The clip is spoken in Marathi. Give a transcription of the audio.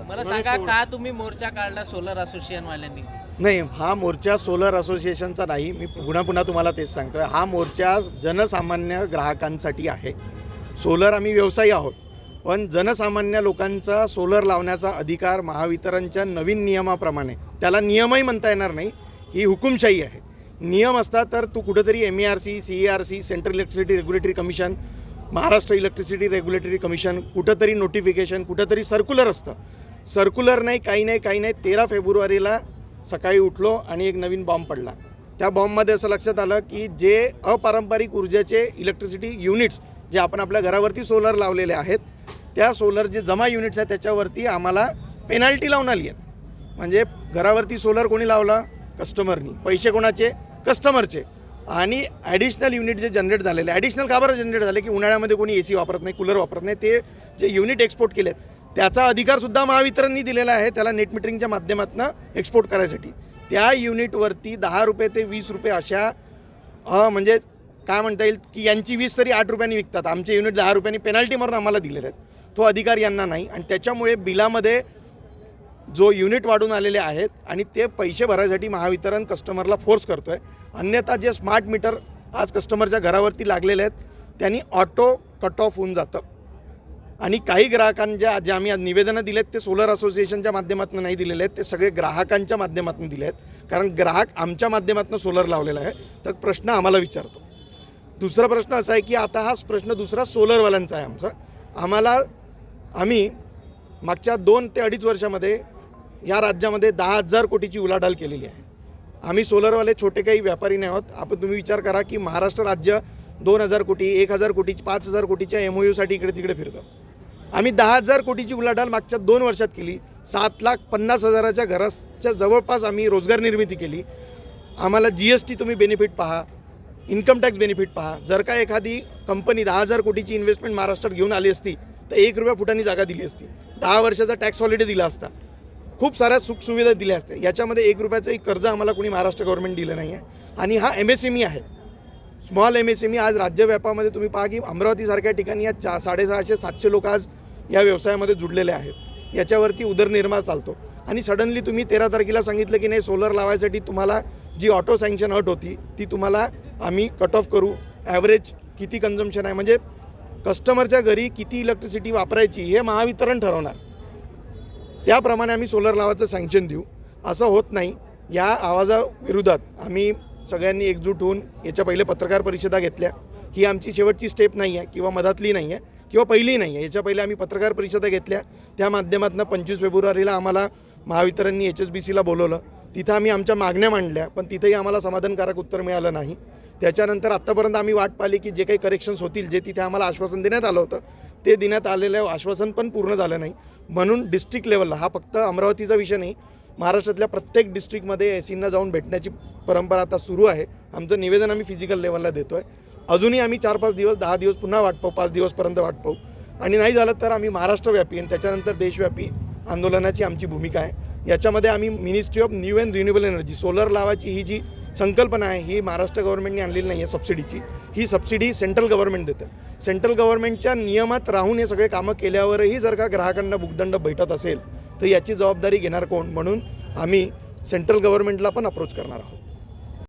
मला सांगा का तुम्ही मोर्चा काढला सोलर असोसिएशन वाल्यांनी? नाही, हा मोर्चा सोलर असोसिएशनचा नाही. मी पुन्हा तुम्हाला तेच सांगतोय, हा मोर्चा जनसामान्य ग्राहकांसाठी आहे. सोलर आम्ही व्यवसायी आहोत, पण जनसामान्य लोकांचा सोलर लावण्याचा अधिकार महावितरणच्या नवीन नियमाप्रमाणे, त्याला नियमही म्हणता येणार नाही, ही हुकुमशाही आहे. नियम असता तर तू कुठेतरी MERC, CERC, central electricity regulatory commission, Maharashtra electricity regulatory commission, कुठंतरी नोटिफिकेशन, कुठंतरी सर्क्युलर असतं. सर्क्युलर नाही, काही नाही. 13 फेब्रुवारीला सकाळी उठलो आणि एक नवीन बॉम्ब पडला. त्या बॉम्बमध्ये असं लक्षात आलं की जे अपारंपरिक ऊर्जेचे इलेक्ट्रिसिटी युनिट्स जे आपण आपल्या घरावरती सोलर लावलेले आहेत, त्या सोलर जे जमा युनिट्स आहेत त्याच्यावरती आम्हाला पेनल्टी लावून आली आहे. म्हणजे घरावरती सोलर कोणी लावला? कस्टमरनी. पैसे कोणाचे? कस्टमरचे. आणि ॲडिशनल युनिट जे जनरेट झालेले, ॲडिशनल का बरं जनरेट झाले? की उन्हाळ्यामध्ये कोणी AC वापरत नाही, कूलर वापरत नाही, ते जे युनिट एक्सपोर्ट केलेत त्याचा अधिकारसुद्धा महावितरणनी दिलेला आहे त्याला नेट मीटरिंगच्या माध्यमातून एक्सपोर्ट करायसाठी. त्या युनिटवरती 10 रुपये ते 20 रुपये अशा म्हणजे काय म्हणता येईल की यांची 20 तरी 8 रुपयांनी विकतात, आमचे युनिट 10 रुपयांनी पेनल्टी मारून आम्हाला दिलेले आहेत. तो अधिकार यांना नाही आणि त्याच्यामुळे बिलामध्ये जो युनिट वाढून आलेले आहेत आणि ते पैसे भरायसाठी महावितरण कस्टमरला फोर्स करतो आहे. अन्यथा जे स्मार्ट मीटर आज कस्टमरच्या घरावरती लागलेले आहेत त्यांनी ऑटो कट ऑफ होऊन जातं. आणि काही ग्राहकांच्या जे आम्ही आज निवेदनं दिलेत ते सोलर असोसिएशनच्या माध्यमातून नाही दिलेले आहेत, ते सगळे ग्राहकांच्या माध्यमातून दिले आहेत. कारण ग्राहक आमच्या माध्यमातून सोलर लावलेला आहे. तर प्रश्न आम्हाला विचारतो. दुसरा प्रश्न असा आहे की आता हा प्रश्न दुसरा सोलरवाल्यांचा आहे आमचा. आम्ही मागच्या 2 ते 2.5 वर्षामध्ये या राज्यामध्ये 10,000 कोटीची उलाढाल केलेली आहे. आम्ही सोलरवाले छोटे काही व्यापारी नाही आहोत. तुम्ही विचार करा की महाराष्ट्र राज्य 2,000 कोटी, 1,000 कोटीची, 5,000 कोटीच्या MOUसाठी इकडे तिकडे फिरतो. आम्ही 10,000 कोटीची उलाढाल मागच्या 2 वर्षात केली. 7,50,000च्या घराच्या जवळपास आम्ही रोजगार निर्मिती केली. आम्हाला GST तुम्ही बेनिफिट पहा, इन्कम टॅक्स बेनिफिट पहा. जर का एखादी कंपनी 10,000 कोटीची इन्व्हेस्टमेंट महाराष्ट्रात घेऊन आली असती तर 1 रुपया फुटांनी जागा दिली असती, 10 वर्षाचा टॅक्स हॉलिडे दिला असता, खूप साऱ्या सुखसुविधा दिल्या असत्या. याच्यामध्ये 1 रुपयाचंही कर्ज आम्हाला कोणी महाराष्ट्र गव्हर्नमेंट दिलं नाही आहे. आणि हा MSME आहे, स्मॉल MSME. आज राज्यव्यापामध्ये तुम्ही पहा की अमरावतीसारख्या ठिकाणी या 650-700 लोक आज या व्यवसायामध्ये जुडलेले आहेत. याच्यावरती उदरनिर्वाह चालतो. आणि सडनली तुम्ही 13 तारखेला सांगितलं की नाही, सोलर लावायसाठी तुम्हाला जी ऑटो सँक्शन अट होती ती तुम्हाला आम्ही कट ऑफ करू. ॲव्हरेज किती कन्झम्पशन आहे, म्हणजे कस्टमरच्या घरी किती इलेक्ट्रिसिटी वापरायची हे महावितरण ठरवणार. त्याप्रमाणे आम्ही सोलर लावायचं सँक्शन देऊ. असं होत नाही. या आवाजाविरोधात आम्ही सगळ्यांनी एकजूट होऊन याच्या पहिले पत्रकार परिषदा घेतल्या. ही आमची शेवटची स्टेप नाही आहे किंवा मधातली नाही आहे किंवा पहिली नाही आहे. याच्या पहिले आम्ही पत्रकार परिषदा घेतल्या. त्या माध्यमातून 25 फेब्रुवारीला आम्हाला महावितरणनी HSBCला बोलवलं. तिथं आम्ही आमच्या मागण्या मांडल्या, पण तिथेही आम्हाला समाधानकारक उत्तर मिळालं नाही. त्याच्यानंतर आत्तापर्यंत आम्ही वाट पाहिली की जे काही करेक्शन्स होतील, जे तिथे आम्हाला आश्वासन देण्यात आलं होतं ते देण्यात आलेलं आश्वासन पण पूर्ण झालं नाही. म्हणून डिस्ट्रिक्ट लेवलला, हा फक्त अमरावतीचा विषय नाही, महाराष्ट्रातल्या प्रत्येक डिस्ट्रिक्टमध्ये एसींना जाऊन भेटण्याची परंपरा आता सुरू आहे. आमचं निवेदन आम्ही फिजिकल लेवलला देतो आहे. अजूनही आम्ही 4-5 दिवस, 10 दिवस पुन्हा वाट पाहू, 5 दिवसपर्यंत वाट पाहू. आणि नाही झालं तर आम्ही महाराष्ट्रव्यापी आणि त्याच्यानंतर देशव्यापी आंदोलनाची आमची भूमिका आहे. याच्यामध्ये आम्ही ministry of new and renewable energy, solar लावायची ही जी संकल्पना आहे ही महाराष्ट्र गव्हर्नमेंटने आणलेली नाही आहे सबसिडीची. ही सबसिडी सेंट्रल गव्हर्नमेंट देतं. सेंट्रल गव्हर्नमेंटच्या नियमात राहून हे सगळे कामं केल्यावरही जर का ग्राहकांना भुगदंड भेटत असेल तर याची जबाबदारी घेणार कोण? म्हणून आम्ही सेंट्रल गव्हर्नमेंटला पण अप्रोच करणार आहोत.